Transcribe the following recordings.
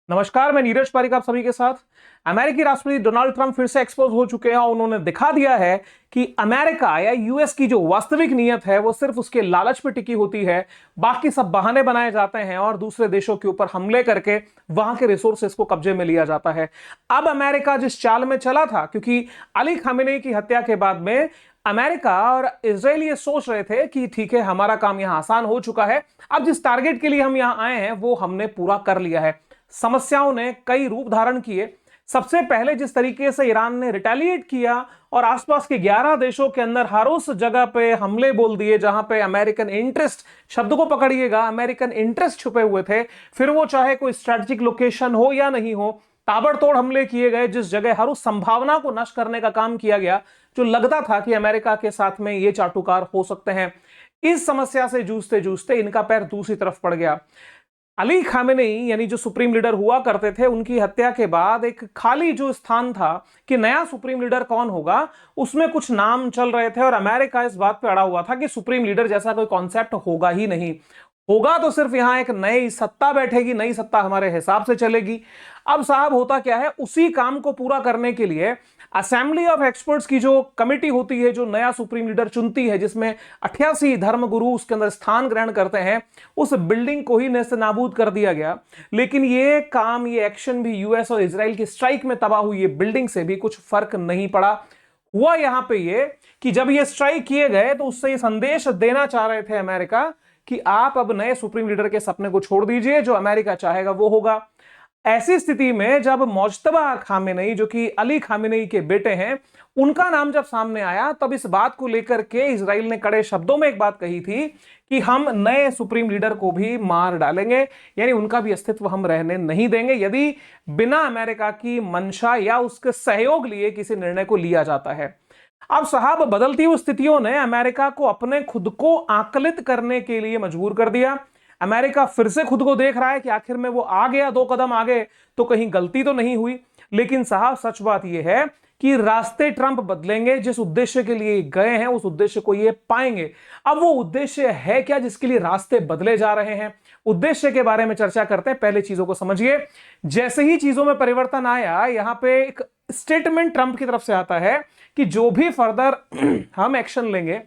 नमस्कार, मैं नीरज पारिक आप सभी के साथ। अमेरिकी राष्ट्रपति डोनाल्ड ट्रंप फिर से एक्सपोज हो चुके हैं और उन्होंने दिखा दिया है कि अमेरिका या यूएस की जो वास्तविक नीयत है वो सिर्फ उसके लालच पे टिकी होती है। बाकी सब बहाने बनाए जाते हैं और दूसरे देशों के ऊपर हमले करके वहां के रिसोर्सेस को कब्जे में लिया जाता है। अब अमेरिका जिस चाल में चला था, क्योंकि अली खामेनेई की हत्या के बाद में अमेरिका और इजराइल ये सोच रहे थे कि ठीक है, हमारा काम यहां आसान हो चुका है, अब जिस टारगेट के लिए हम यहां आए हैं वो हमने पूरा कर लिया है। समस्याओं ने कई रूप धारण किए। सबसे पहले जिस तरीके से ईरान ने रिटेलिएट किया और आसपास के 11 देशों के अंदर हर उस जगह पे हमले बोल दिए जहां पे अमेरिकन इंटरेस्ट, शब्द को पकड़िएगा, अमेरिकन इंटरेस्ट छुपे हुए थे, फिर वो चाहे कोई स्ट्रेटेजिक लोकेशन हो या नहीं हो, ताबड़तोड़ हमले किए गए। जिस जगह हर उस संभावना को नष्ट करने का काम किया गया जो लगता था कि अमेरिका के साथ में ये चाटुकार हो सकते हैं। इस समस्या से जूझते जूझते इनका पैर दूसरी तरफ पड़ गया। अली खामेनेई यानी जो सुप्रीम लीडर हुआ करते थे, उनकी हत्या के बाद एक खाली जो स्थान था कि नया सुप्रीम लीडर कौन होगा, उसमें कुछ नाम चल रहे थे और अमेरिका इस बात पे अड़ा हुआ था कि सुप्रीम लीडर जैसा कोई कॉन्सेप्ट होगा ही नहीं। होगा तो सिर्फ यहां एक नई सत्ता बैठेगी, नई सत्ता हमारे हिसाब से चलेगी। अब साहब होता क्या है, उसी काम को पूरा करने के लिए असेंबली ऑफ एक्सपर्ट्स की जो कमिटी होती है, जो नया सुप्रीम लीडर चुनती है, जिसमें 88 धर्मगुरु उसके अंदर स्थान ग्रहण करते हैं, उस बिल्डिंग को ही नेस्तनाबूद कर दिया गया। लेकिन ये काम, ये एक्शन भी यूएस और इजराइल की स्ट्राइक में तबाह हुई ये बिल्डिंग से भी कुछ फर्क नहीं पड़ा। हुआ यहां पे ये कि जब ये स्ट्राइक किए गए तो उससे ये संदेश देना चाह रहे थे अमेरिका कि आप अब नए सुप्रीम लीडर के सपने को छोड़ दीजिए, जो अमेरिका चाहेगा वो होगा। ऐसी स्थिति में जब मोज्तबा खामेनेई, जो कि अली खामेनेई के बेटे हैं, उनका नाम जब सामने आया, तब इस बात को लेकर के इजराइल ने कड़े शब्दों में एक बात कही थी कि हम नए सुप्रीम लीडर को भी मार डालेंगे, यानी उनका भी अस्तित्व हम रहने नहीं देंगे यदि बिना अमेरिका की मंशा या उसके सहयोग लिए किसी निर्णय को लिया जाता है। अब साहब, बदलती हुई स्थितियों ने अमेरिका को अपने खुद को आकलित करने के लिए मजबूर कर दिया। अमेरिका फिर से खुद को देख रहा है कि आखिर में वो आ गया 2 कदम आगे, तो कहीं गलती तो नहीं हुई। लेकिन साहब, सच बात यह है कि रास्ते ट्रंप बदलेंगे। जिस उद्देश्य के लिए गए हैं उस उद्देश्य को ये पाएंगे। अब वो उद्देश्य है क्या जिसके लिए रास्ते बदले जा रहे हैं? उद्देश्य के बारे में चर्चा करते हैं। पहले चीजों को समझिए। जैसे ही चीजों में परिवर्तन आया, यहां पे एक स्टेटमेंट ट्रंप की तरफ से आता है कि जो भी फर्दर हम एक्शन लेंगे,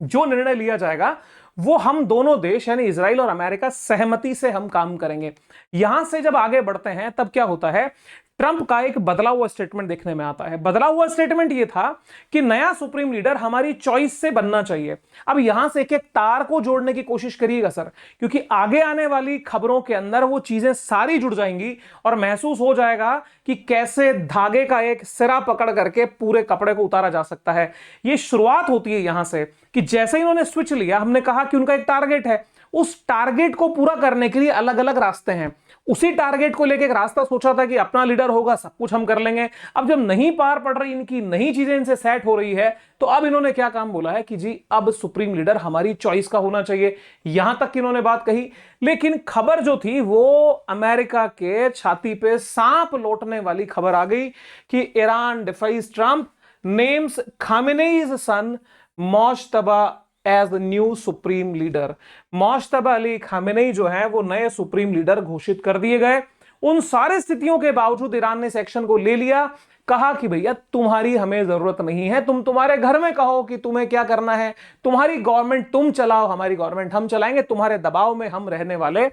जो निर्णय लिया जाएगा, वो हम दोनों देश यानी इजराइल और अमेरिका सहमति से हम काम करेंगे। यहां से जब आगे बढ़ते हैं तब क्या होता है, ट्रंप का एक बदला हुआ स्टेटमेंट देखने में आता है। बदला हुआ स्टेटमेंट यह था कि नया सुप्रीम लीडर हमारी चॉइस से बनना चाहिए। अब यहां से एक एक तार को जोड़ने की कोशिश करिएगा सर, क्योंकि आगे आने वाली खबरों के अंदर वो चीजें सारी जुड़ जाएंगी और महसूस हो जाएगा कि कैसे धागे का एक सिरा पकड़ करके पूरे कपड़े को उतारा जा सकता है। ये शुरुआत होती है यहां से कि जैसे इन्होंने स्विच लिया, हमने कहा कि उनका एक टारगेट है, उस टारगेट को पूरा करने के लिए अलग अलग रास्ते हैं। उसी टारगेट को लेकर एक रास्ता सोचा था कि अपना लीडर होगा, सब कुछ हम कर लेंगे। अब जब नहीं पार पड़ रही इनकी, नई चीजें इनसे सेट हो रही है, तो अब इन्होंने क्या काम बोला है कि जी अब सुप्रीम लीडर हमारी चॉइस का होना चाहिए। यहां तक कि इन्होंने बात कही। लेकिन खबर जो थी वो अमेरिका के छाती पे सांप लौटने वाली खबर आ गई कि Iran defies Trump, names Khamenei's son Mojtaba as the new supreme leader. Mojtaba Ali Khamenei जो है वो नए सुप्रीम लीडर घोषित कर दिए गए। उन सारी स्थितियों के बावजूद ईरान ने इस एक्शन को ले लिया। कहा कि भैया तुम्हारी हमें जरूरत नहीं है, तुम तुम्हारे घर में कहो कि तुम्हें क्या करना है, तुम्हारी गवर्नमेंट तुम चलाओ, हमारी गवर्नमेंट हम चलाएंगे, तुम्हारे दबाव में हम रहने वाले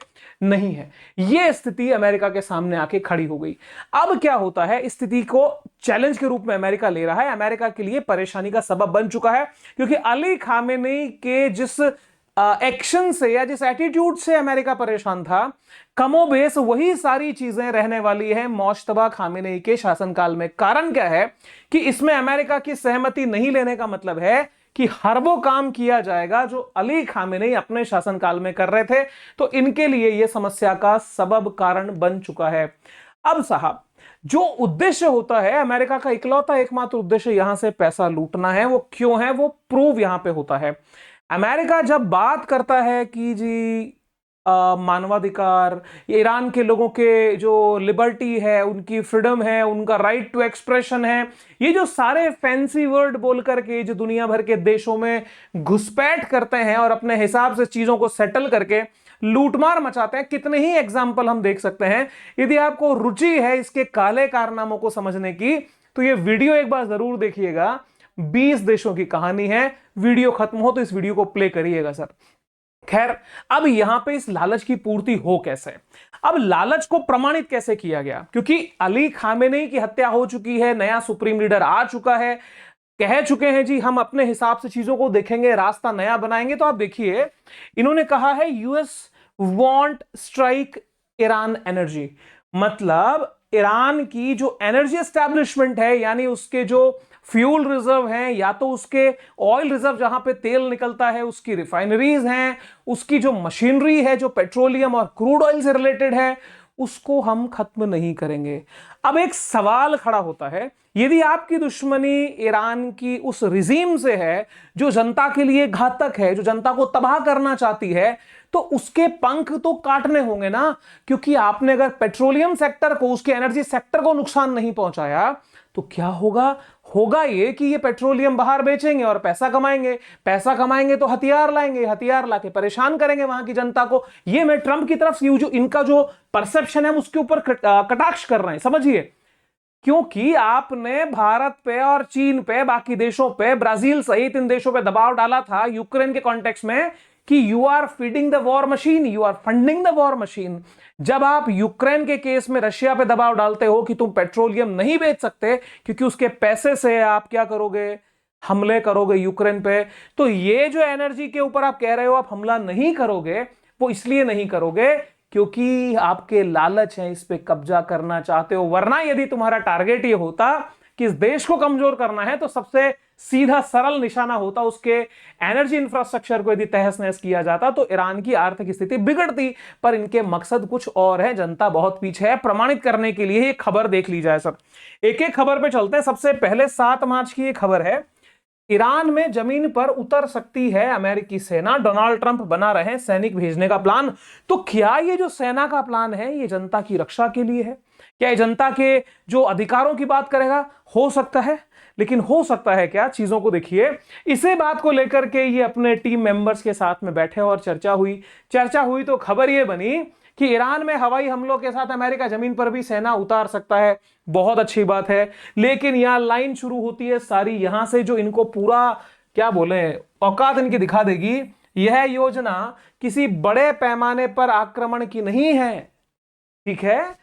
नहीं है। यह स्थिति अमेरिका के सामने आके खड़ी हो गई। अब क्या होता है, इस स्थिति को चैलेंज के रूप में अमेरिका ले रहा है। अमेरिका के लिए परेशानी का सबब बन चुका है, क्योंकि अली खामेनेई के जिस एक्शन से या जिस एटीट्यूड से अमेरिका परेशान था, कमोबेश वही सारी चीजें रहने वाली है मोज्तबा खामेनेई के शासनकाल में। कारण क्या है कि इसमें अमेरिका की सहमति नहीं लेने का मतलब है कि हर वो काम किया जाएगा जो अली खामेनेई अपने शासनकाल में कर रहे थे। तो इनके लिए यह समस्या का सबब कारण बन चुका है। अब साहब, जो उद्देश्य होता है अमेरिका का, इकलौता एकमात्र उद्देश्य यहां से पैसा लूटना है। वो क्यों है, वो प्रूव यहां पे होता है। अमेरिका जब बात करता है कि जी मानवाधिकार, ईरान के लोगों के जो लिबर्टी है, उनकी फ्रीडम है, उनका राइट टू एक्सप्रेशन है, ये जो सारे फैंसी वर्ड बोल करके जो दुनिया भर के देशों में घुसपैठ करते हैं और अपने हिसाब से चीजों को सेटल करके लूटमार मचाते हैं। कितने ही एग्जाम्पल हम देख सकते हैं। यदि आपको रुचि है इसके काले कारनामों को समझने की तो ये वीडियो एक बार जरूर देखिएगा। 20 देशों की कहानी है। वीडियो खत्म हो तो इस वीडियो को प्ले करिएगा सर। खैर, अब यहां पे इस लालच की पूर्ति हो कैसे? अब लालच को प्रमाणित कैसे किया गया? क्योंकि अली खामेनेई की हत्या हो चुकी है, नया सुप्रीम लीडर आ चुका है, कह चुके हैं जी हम अपने हिसाब से चीजों को देखेंगे, रास्ता नया बनाएंगे। तो आप देखिए, इन्होंने कहा है US want strike Iran energy, मतलब ईरान की जो एनर्जी एस्टैब्लिशमेंट है, यानी उसके जो फ्यूल रिजर्व हैं या तो उसके ऑयल रिजर्व जहां पे तेल निकलता है, उसकी रिफाइनरीज हैं, उसकी जो मशीनरी है जो पेट्रोलियम और क्रूड ऑयल से रिलेटेड है, उसको हम खत्म नहीं करेंगे। अब एक सवाल खड़ा होता है, यदि आपकी दुश्मनी ईरान की उस रिजीम से है जो जनता के लिए घातक है, जो जनता को तबाह करना चाहती है, तो उसके पंख तो काटने होंगे ना। क्योंकि आपने अगर पेट्रोलियम सेक्टर को, उसके एनर्जी सेक्टर को नुकसान नहीं पहुंचाया तो क्या होगा? होगा ये कि ये पेट्रोलियम बाहर बेचेंगे और पैसा कमाएंगे। पैसा कमाएंगे तो हथियार लाएंगे, हथियार लाके परेशान करेंगे वहां की जनता को। ये मैं ट्रंप की तरफ से जो इनका जो परसेप्शन है उसके ऊपर कटाक्ष कर रहे हैं, समझिए। क्योंकि आपने भारत पे और चीन पे, बाकी देशों पे, ब्राजील सहित इन देशों पे दबाव डाला था यूक्रेन के कॉन्टेक्स्ट में कि you are feeding the war machine, you are funding the war machine. जब आप यूक्रेन के केस में रशिया पे दबाव डालते हो कि तुम पेट्रोलियम नहीं बेच सकते क्योंकि उसके पैसे से आप क्या करोगे? हमले करोगे यूक्रेन पे। तो ये जो एनर्जी के ऊपर आप कह रहे हो आप हमला नहीं करोगे, वो इसलिए नहीं करोगे क्योंकि आपके लालच है, इस पे कब्जा करना चाहते हो। वरना यदि तुम्हारा टारगेट ये होता कि इस देश को कमजोर करना है तो सबसे सीधा सरल निशाना होता उसके एनर्जी इंफ्रास्ट्रक्चर को यदि तहस नहस किया जाता तो ईरान की आर्थिक स्थिति बिगड़ती। पर इनके मकसद कुछ और है, जनता बहुत पीछे है। प्रमाणित करने के लिए ये खबर देख ली जाए सब। एक एक खबर पे चलते हैं। सबसे पहले 7 मार्च की ये खबर है, ईरान में जमीन पर उतर सकती है अमेरिकी सेना, डोनाल्ड ट्रंप बना रहे सैनिक भेजने का प्लान। तो क्या ये जो सेना का प्लान है ये जनता की रक्षा के लिए है? क्या ये जनता के जो अधिकारों की बात करेगा? हो सकता है, लेकिन हो सकता है क्या? चीजों को देखिए। इसे बात को लेकर के ये अपने टीम मेंबर्स के साथ में बैठे और चर्चा हुई तो खबर ये बनी कि ईरान में हवाई हमलों के साथ अमेरिका जमीन पर भी सेना उतार सकता है। बहुत अच्छी बात है, लेकिन यहां लाइन शुरू होती है सारी यहां से जो इनको पूरा क्या बोले औकात इनकी दिखा देगी। यह योजना किसी बड़े पैमाने पर आक्रमण की नहीं है, ठीक है,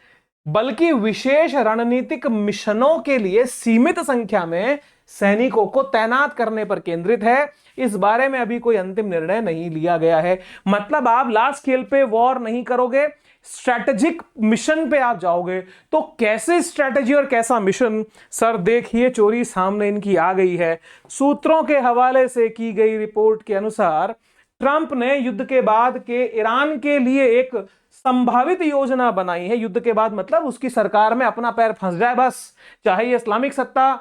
बल्कि विशेष रणनीतिक मिशनों के लिए सीमित संख्या में सैनिकों को तैनात करने पर केंद्रित है। इस बारे में अभी कोई अंतिम निर्णय नहीं लिया गया है। मतलब आप लार्ज स्केल पे वॉर नहीं करोगे, स्ट्रैटेजिक मिशन पे आप जाओगे। तो कैसे स्ट्रैटेजी और कैसा मिशन? सर देखिए, चोरी सामने इनकी आ गई है। सूत्रों के हवाले से की गई रिपोर्ट के अनुसार ट्रंप ने युद्ध के बाद के ईरान के लिए एक संभावित योजना बनाई है। युद्ध के बाद मतलब उसकी सरकार में अपना पैर फंस जाए बस, चाहे ये इस्लामिक सत्ता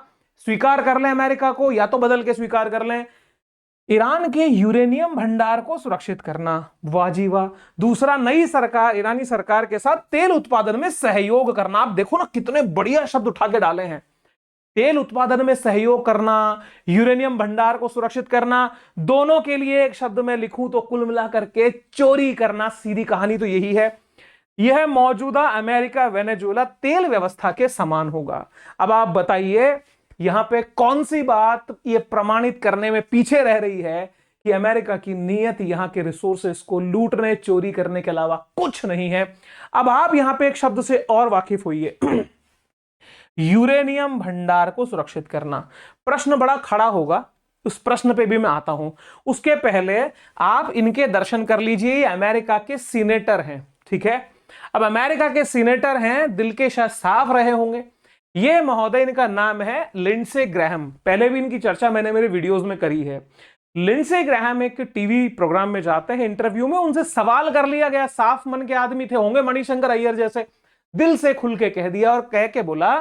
स्वीकार कर लें अमेरिका को या तो बदल के स्वीकार कर लें। ईरान के यूरेनियम भंडार को सुरक्षित करना, वाह जी वाह। दूसरा, नई सरकार, ईरानी सरकार के साथ तेल उत्पादन में सहयोग करना। आप देखो ना कितने बढ़िया शब्द उठा के डाले हैं। तेल उत्पादन में सहयोग करना, यूरेनियम भंडार को सुरक्षित करना, दोनों के लिए एक शब्द में लिखूं तो कुल मिलाकर के चोरी करना। सीधी कहानी तो यही है। यह मौजूदा अमेरिका वेनेजुएला तेल व्यवस्था के समान होगा। अब आप बताइए यहां पे कौन सी बात ये प्रमाणित करने में पीछे रह रही है कि अमेरिका की नीयत यहां के रिसोर्सेस को लूटने चोरी करने के अलावा कुछ नहीं है। अब आप यहां पे एक शब्द से और वाकिफ होइए, यूरेनियम भंडार को सुरक्षित करना। प्रश्न बड़ा खड़ा होगा, उस प्रश्न पे भी मैं आता हूं। उसके पहले आप इनके दर्शन कर लीजिए। ये अमेरिका के सीनेटर हैं, ठीक है। अब अमेरिका के सीनेटर हैं, दिल के शायद साफ रहे होंगे। ये महोदय, इनका नाम है लिंडसे ग्रैहम। पहले भी इनकी चर्चा मैंने मेरे वीडियोस में करी है। लिंडसे ग्रैहम एक टीवी प्रोग्राम में जाते हैं, इंटरव्यू में उनसे सवाल कर लिया गया। साफ मन के आदमी थे, होंगे मणिशंकर अय्यर जैसे। दिल से खुल के कह दिया और कह के बोला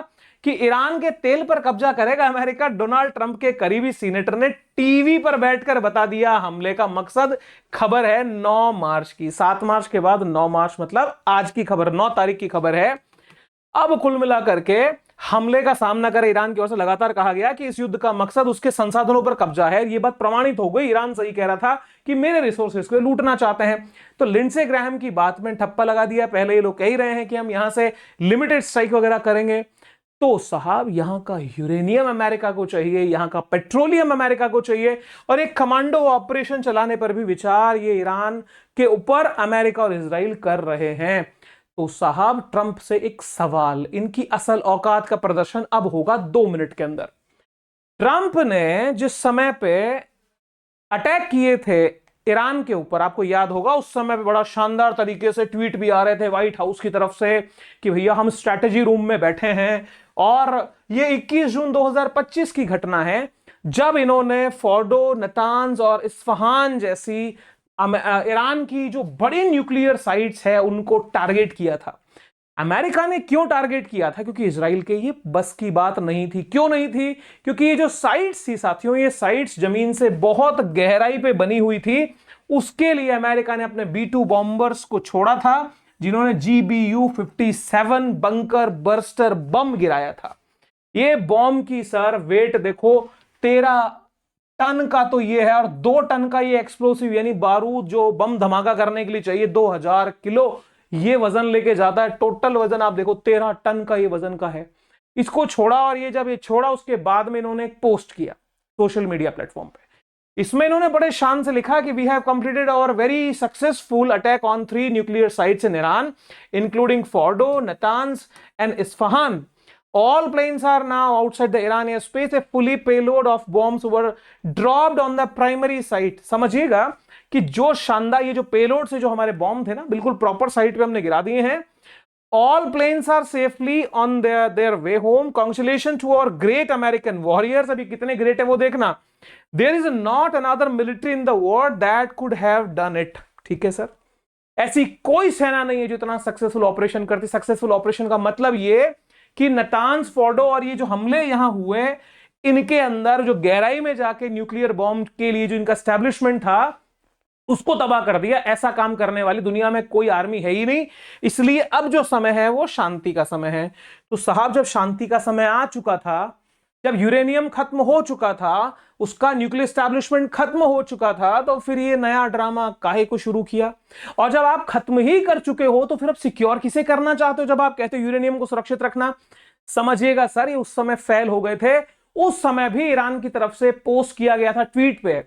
कि ईरान के तेल पर कब्जा करेगा अमेरिका। डोनाल्ड ट्रंप के करीबी सीनेटर ने टीवी पर बैठकर बता दिया हमले का मकसद। खबर है 9 मार्च की, 7 मार्च के बाद 9 मार्च मतलब आज की खबर, 9 तारीख की खबर है। अब कुल मिलाकर के हमले का सामना करे ईरान की ओर से। लगातार कहा गया कि इस युद्ध का मकसद उसके संसाधनों पर कब्जा है। यह बात प्रमाणित हो गई, ईरान सही कह रहा था कि मेरे रिसोर्सेज को लूटना चाहते हैं। तो लिंडसे ग्राहम की बात में ठप्पा लगा दिया। पहले ये लोग कह ही रहे हैं कि हम यहां से लिमिटेड स्ट्राइक वगैरह करेंगे। तो साहब यहां का यूरेनियम अमेरिका को चाहिए, यहां का पेट्रोलियम अमेरिका को चाहिए, और एक कमांडो ऑपरेशन चलाने पर भी विचार ये ईरान के ऊपर अमेरिका और इजराइल कर रहे हैं। तो साहब ट्रंप से एक सवाल, इनकी असल औकात का प्रदर्शन अब होगा 2 मिनट के अंदर। ट्रंप ने जिस समय पे अटैक किए थे ईरान के ऊपर, आपको याद होगा उस समय पे बड़ा शानदार तरीके से ट्वीट भी आ रहे थे व्हाइट हाउस की तरफ से कि भैया हम स्ट्रैटेजी रूम में बैठे हैं। और ये 21 जून 2025 की घटना है जब इन्होंने फोर्डो, नतांज और इस्फहान जैसी ईरान की जो बड़ी न्यूक्लियर साइट्स है उनको टारगेट किया था। अमेरिका ने क्यों टारगेट किया था? क्योंकि इजराइल के ये बस की बात नहीं थी। क्यों नहीं थी? क्योंकि ये जो साइट्स थी साथियों, ये साइट्स जमीन से बहुत गहराई पे बनी हुई थी। उसके लिए अमेरिका ने अपने B-2 बॉम्बर्स को छोड़ा था, जिन्होंने GBU-57 बंकर बर्स्टर बम गिराया था। ये बॉम्ब की सर वेट देखो 13 टन का तो ये है, और 2 टन का ये एक्सप्लोसिव यानी बारूद जो बम धमाका करने के लिए चाहिए 2000 किलो ये वजन लेके जाता है। टोटल वजन आप देखो 13 टन का ये वजन का है। इसको छोड़ा, और ये जब ये छोड़ा उसके बाद में इन्होंने एक पोस्ट किया सोशल मीडिया प्लेटफॉर्म पे। इसमें इन्होंने बड़े शान से लिखा कि we have completed our very successful attack on 3 nuclear sites in Iran including Fordow, Natanz and Isfahan. All planes are now outside the Iranian space. A fully payload of bombs were dropped on the primary site. समझिएगा कि जो शानदार ये जो payload से जो हमारे bomb थे ना, बिल्कुल प्रॉपर साइट पे हमने गिरा दिए हैं. All planes are safely on their way home. Congratulations to our great American warriors. अभी कितने ग्रेट है वो देखना. There is not another military in the world that could have done it. ठीक है सर, ऐसी कोई सेना नहीं है जो इतना सक्सेसफुल ऑपरेशन करती. सक्सेसफुल ऑपरेशन का मतलब ये कि नतांज, फोर्डो और ये जो हमले यहां हुए, इनके अंदर जो गहराई में जाके न्यूक्लियर बॉम्ब के लिए जो इनका एस्टेब्लिशमेंट था उसको तबाह कर दिया. ऐसा काम करने वाली दुनिया में कोई आर्मी है ही नहीं. इसलिए अब जो समय है वो शांति का समय है. तो साहब जब शांति का समय आ चुका था, जब यूरेनियम खत्म हो चुका था, उसका न्यूक्लियर एस्टैब्लिशमेंट खत्म हो चुका था, तो फिर ये नया ड्रामा काहे को शुरू किया. और जब आप खत्म ही कर चुके हो तो फिर अब सिक्योर किसे करना चाहते हो? जब आप कहते हो यूरेनियम को सुरक्षित रखना, समझिएगा सर ये उस समय फेल हो गए थे. उस समय भी ईरान की तरफ से पोस्ट किया गया था ट्वीट पे.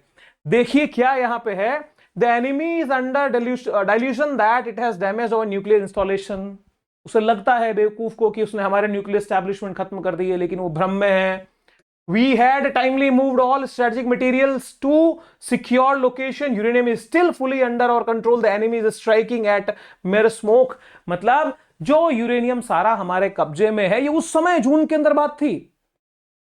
देखिए क्या यहां पे है, the enemy is under dilution that it has damaged our nuclear installation. उसे लगता है बेवकूफ को कि उसने हमारे न्यूक्लियर एस्टैब्लिशमेंट खत्म कर दिए, लेकिन वो भ्रम में है. We had timely moved all strategic materials to secure location. Uranium is still fully under our control. The enemy is striking at mere smoke. मतलब जो यूरेनियम सारा हमारे कब्जे में है, ये उस समय जून के अंदर बात थी.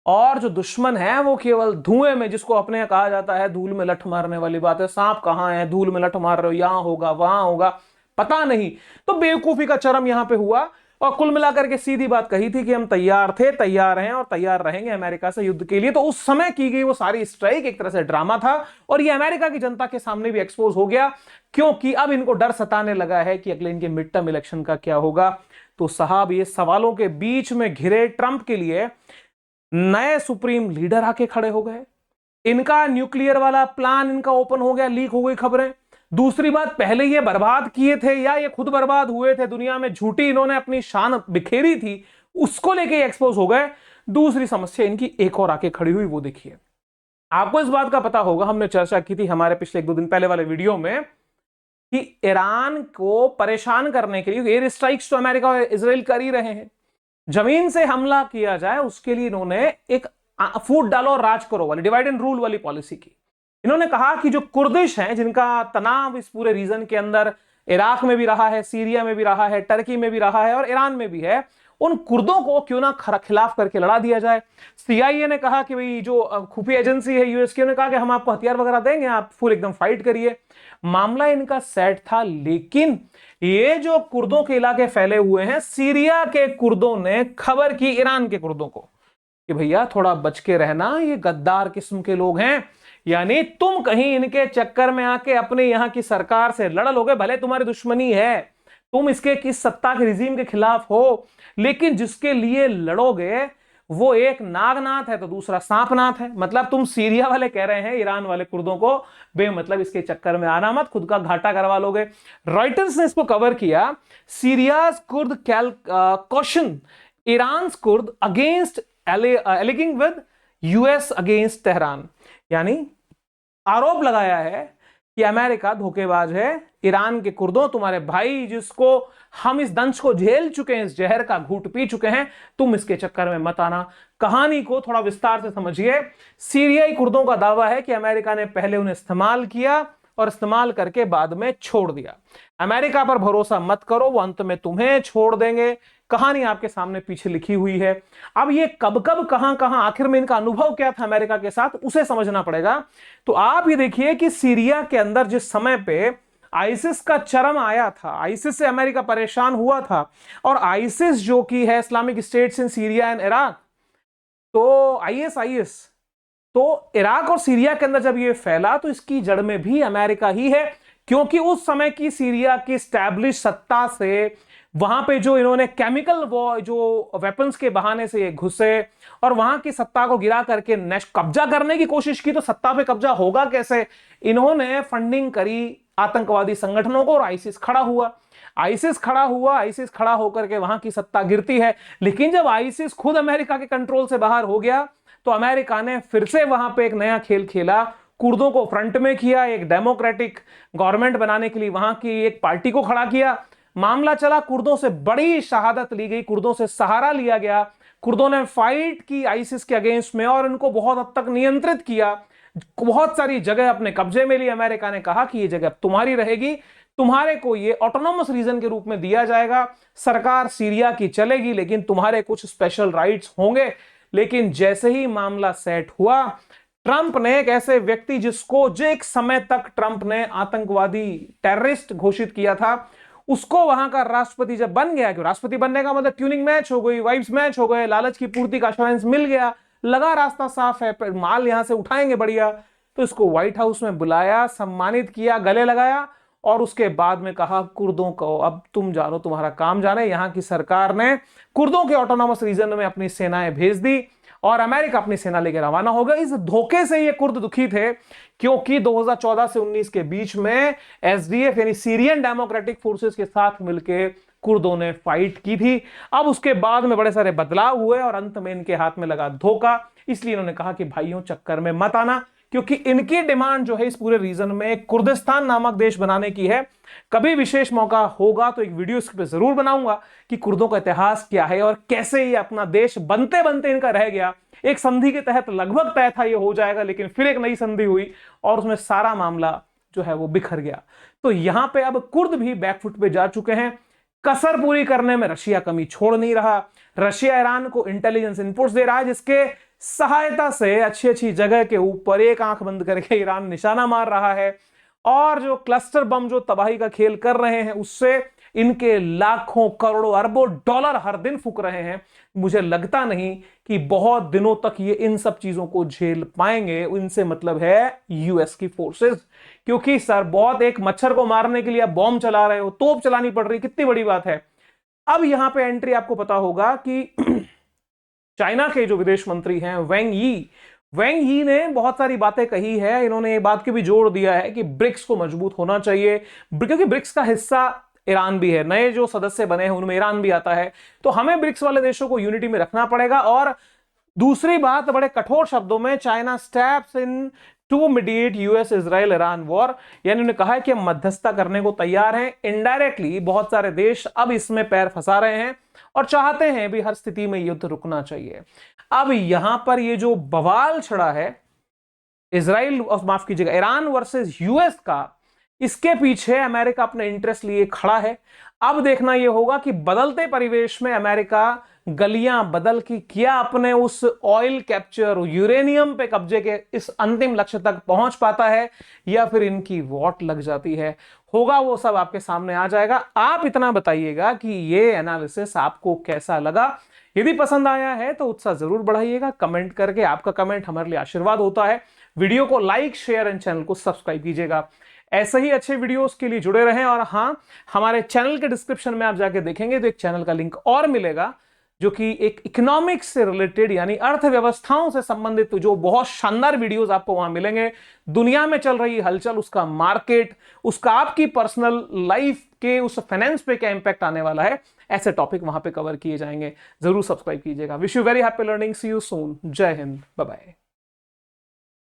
और जो दुश्मन है वो केवल धुएं में, जिसको अपने यहाँ कहा जाता है धूल में लठ मारने वाली बात है. सांप कहां है, धूल में लठ मार रहे हो, यहां होगा वहां होगा, पता नहीं. तो बेवकूफी का चरम यहां पे हुआ. और कुल मिलाकर के सीधी बात कही थी कि हम तैयार थे, तैयार हैं और तैयार रहेंगे अमेरिका से युद्ध के लिए. तो उस समय की गई वो सारी स्ट्राइक एक तरह से ड्रामा था, और ये अमेरिका की जनता के सामने भी एक्सपोज हो गया, क्योंकि अब इनको डर सताने लगा है कि अगले इनके मिड टर्म इलेक्शन का क्या होगा. तो साहब ये सवालों के बीच में घिरे ट्रंप के लिए नए सुप्रीम लीडर आके खड़े हो गए. इनका न्यूक्लियर वाला प्लान इनका ओपन हो गया, लीक हो गई खबरें. दूसरी बात, पहले ये बर्बाद किए थे या ये खुद बर्बाद हुए थे, दुनिया में झूठी इन्होंने अपनी शान बिखेरी थी, उसको लेके एक्सपोज हो गए. दूसरी समस्या इनकी एक और आके खड़ी हुई, वो देखिए. आपको इस बात का पता होगा, हमने चर्चा की थी हमारे पिछले 1-2 दिन पहले वाले वीडियो में, कि ईरान को परेशान करने के लिए एयर स्ट्राइक्स तो अमेरिका और इजराइल कर ही रहे हैं. जमीन से हमला किया जाए उसके लिए इन्होंने एक फूट डालो और राज करो वाली, डिवाइड एंड रूल वाली पॉलिसी की. इन्होंने कहा कि जो कुर्दिश हैं, जिनका तनाव इस पूरे रीजन के अंदर इराक में भी रहा है, सीरिया में भी रहा है, टर्की में भी रहा है और ईरान में भी है, उन कुर्दों को क्यों ना खिलाफ करके लड़ा दिया जाए. CIA ने कहा कि भाई जो खुफिया एजेंसी है यूएस की, ने कहा कि हम आपको हथियार वगैरह देंगे, आप फुल एकदम फाइट करिए. मामला इनका सेट था. लेकिन ये जो कुर्दों के इलाके फैले हुए हैं, सीरिया के कुर्दों ने खबर की ईरान के कुर्दों को कि भैया थोड़ा बच के रहना, ये गद्दार किस्म के लोग हैं, यानी तुम कहीं इनके चक्कर में आके अपने यहां की सरकार से लड़ लोगे, भले तुम्हारी दुश्मनी है, तुम इसके किस सत्ता के रिजीम के खिलाफ हो, लेकिन जिसके लिए लड़ोगे वो एक नागनाथ है तो दूसरा सांपनाथ है। मतलब तुम सीरिया वाले कह रहे हैं ईरान वाले कुर्दों को बेमतलब इसके चक्कर में आना मत, खुद का घाटा करवा लोगे। रॉयटर्स ने इसको कवर किया, Syria's Kurd caution Iran Kurd against alleging with US against Tehran. यानी आरोप लगाया है कि अमेरिका धोखेबाज है, ईरान के कुर्दों तुम्हारे भाई जिसको हम इस दंश को झेल चुके हैं, इस जहर का घूंट पी चुके हैं, तुम इसके चक्कर में मत आना। कहानी को थोड़ा विस्तार से समझिए। सीरियाई कुर्दों का दावा है कि अमेरिका ने पहले उन्हें इस्तेमाल किया और इस्तेमाल करके बाद में छोड़ दिया। अमेरिका पर भरोसा मत करो, वो अंत में तुम्हें छोड़ देंगे। कहानी आपके सामने पीछे लिखी हुई है। अब ये कब कब कहां कहां आखिर में इनका अनुभव क्या था अमेरिका के साथ, उसे समझना पड़ेगा। तो आप ये देखिए कि सीरिया के अंदर जिस समय पे आइसिस का चरम आया था, आइसिस से अमेरिका परेशान हुआ था, और आइसिस जो कि है Islamic states in Syria and Iraq, तो आईएस तो इराक और सीरिया के अंदर जब ये फैला तो इसकी जड़ में भी अमेरिका ही है, क्योंकि उस समय की सीरिया की स्टैब्लिश सत्ता से वहां पे जो इन्होंने केमिकल वॉर जो वेपन्स के बहाने से ये घुसे और वहां की सत्ता को गिरा करके कब्जा करने की कोशिश की, तो सत्ता पे कब्जा होगा कैसे? इन्होंने फंडिंग करी आतंकवादी संगठनों को और आइसिस खड़ा हुआ। आइसिस खड़ा होकर के वहां की सत्ता गिरती है। लेकिन जब आइसिस खुद अमेरिका के कंट्रोल से बाहर हो गया तो अमेरिका ने फिर से वहां पे एक नया खेल खेला, कुर्दों को फ्रंट में किया, एक डेमोक्रेटिक गवर्नमेंट बनाने के लिए वहां की एक पार्टी को खड़ा किया। मामला चला, कुर्दों से बड़ी शहादत ली गई, कुर्दों से सहारा लिया गया, कुर्दों ने फाइट की आइसिस के अगेंस्ट में और इनको बहुत हद तक नियंत्रित किया, बहुत सारी जगह अपने कब्जे में ली। अमेरिका ने कहा कि ये जगह तुम्हारी रहेगी, तुम्हारे को ये ऑटोनोमस रीजन के रूप में दिया जाएगा, सरकार सीरिया की चलेगी लेकिन तुम्हारे कुछ स्पेशल राइट्स होंगे। लेकिन जैसे ही मामला सेट हुआ, ट्रंप ने एक ऐसे व्यक्ति जिसको जो एक समय तक ट्रंप ने आतंकवादी टेररिस्ट घोषित किया था, उसको वहां का राष्ट्रपति जब बन गया, कि राष्ट्रपति बनने का मतलब ट्यूनिंग मैच हो गई, वाइब्स मैच हो गए, लालच की पूर्ति का अश्योरेंस मिल गया, लगा रास्ता साफ है, माल यहां से उठाएंगे बढ़िया, तो इसको व्हाइट हाउस में बुलाया, सम्मानित किया, गले लगाया और उसके बाद में कहा कुर्दों को अब तुम जानो, तुम्हारा काम जाने। यहां की सरकार ने कुर्दों के ऑटोनॉमस रीजन में अपनी सेनाएं भेज दी और अमेरिका अपनी सेना लेकर रवाना हो गया। इस धोखे से ये कुर्द दुखी थे क्योंकि 2014 से 19 के बीच में एसडीएफ यानी सीरियन डेमोक्रेटिक फोर्सेस के साथ मिलकर कुर्दों ने फाइट की थी। अब उसके बाद में बड़े सारे बदलाव हुए और अंत में इनके हाथ में लगा धोखा। इसलिए इन्होंने कहा कि भाइयों चक्कर में मत आना, क्योंकि इनकी डिमांड जो है इस पूरे रीजन में कुर्दिस्तान नामक देश बनाने की है। कभी विशेष मौका होगा तो एक वीडियो इस पे जरूर बनाऊंगा कि कुर्दों का इतिहास क्या है और कैसे ये अपना देश बनते बनते इनका रह गया। एक संधि के तहत लगभग तय था ये हो जाएगा, लेकिन फिर एक नई संधि हुई और उसमें सारा मामला जो है वो बिखर गया। तो यहां पे अब कुर्द भी बैकफुट पे जा चुके हैं। कसर पूरी करने में रशिया कमी छोड़ नहीं रहा। रशिया ईरान को इंटेलिजेंस इनपुट्स दे रहा है, जिसके सहायता से अच्छी अच्छी जगह के ऊपर एक आंख बंद करके ईरान निशाना मार रहा है और जो क्लस्टर बम जो तबाही का खेल कर रहे हैं उससे इनके लाखों करोड़ों अरबों डॉलर हर दिन फूक रहे हैं। मुझे लगता नहीं कि बहुत दिनों तक ये इन सब चीजों को झेल पाएंगे। इनसे मतलब है यूएस की फोर्सेस, क्योंकि सर बहुत एक मच्छर को मारने के लिए आप बॉम्ब चला रहे हो, तोप चलानी पड़ रही, कितनी बड़ी बात है। अब यहां पे एंट्री आपको पता होगा कि चाइना के जो विदेश मंत्री हैं वेंग यी ने बहुत सारी बातें कही है। इन्होंने एक बात की भी जोर दिया है कि ब्रिक्स को मजबूत होना चाहिए, क्योंकि ब्रिक्स का हिस्सा ईरान भी है। नए जो सदस्य बने हैं उनमें ईरान भी आता है, तो हमें ब्रिक्स वाले देशों को यूनिटी में रखना पड़ेगा। और दूसरी बात, बड़े कठोर शब्दों में, China steps in to mediate US Israel Iran war, यानी उन्होंने कहा है कि हम मध्यस्थता करने को तैयार हैं। इनडायरेक्टली बहुत सारे देश अब इसमें पैर फंसा रहे हैं और चाहते हैं भी हर स्थिति में युद्ध रुकना चाहिए। अब यहां पर ये जो बवाल छिड़ा है इजराइल, माफ कीजिएगा, ईरान वर्सेस यूएस का, इसके पीछे अमेरिका अपने इंटरेस्ट लिए खड़ा है। अब देखना यह होगा कि बदलते परिवेश में अमेरिका गलियां बदल की क्या अपने उस ऑयल कैप्चर, यूरेनियम पे कब्जे के इस अंतिम लक्ष्य तक पहुंच पाता है या फिर इनकी वॉट लग जाती है। होगा वो सब आपके सामने आ जाएगा। आप इतना बताइएगा कि ये एनालिसिस आपको कैसा लगा। यदि पसंद आया है तो उत्साह जरूर बढ़ाइएगा कमेंट करके। आपका कमेंट हमारे लिए आशीर्वाद होता है। वीडियो को लाइक, शेयर एंड चैनल को सब्सक्राइब कीजिएगा। ऐसे ही अच्छे वीडियोस के लिए जुड़े रहें। और हां, हमारे चैनल के डिस्क्रिप्शन में आप जाके देखेंगे तो एक चैनल का लिंक और मिलेगा जो कि एक इकोनॉमिक्स से रिलेटेड यानी अर्थव्यवस्थाओं से संबंधित तो जो बहुत शानदार वीडियोस आपको वहां मिलेंगे। दुनिया में चल रही हलचल, उसका मार्केट, उसका आपकी पर्सनल लाइफ के उस फाइनेंस पे क्या इंपैक्ट आने वाला है, ऐसे टॉपिक वहां पे कवर किए जाएंगे। जरूर सब्सक्राइब कीजिएगा। Wish you very happy learning. See you soon. जय हिंद। Bye bye.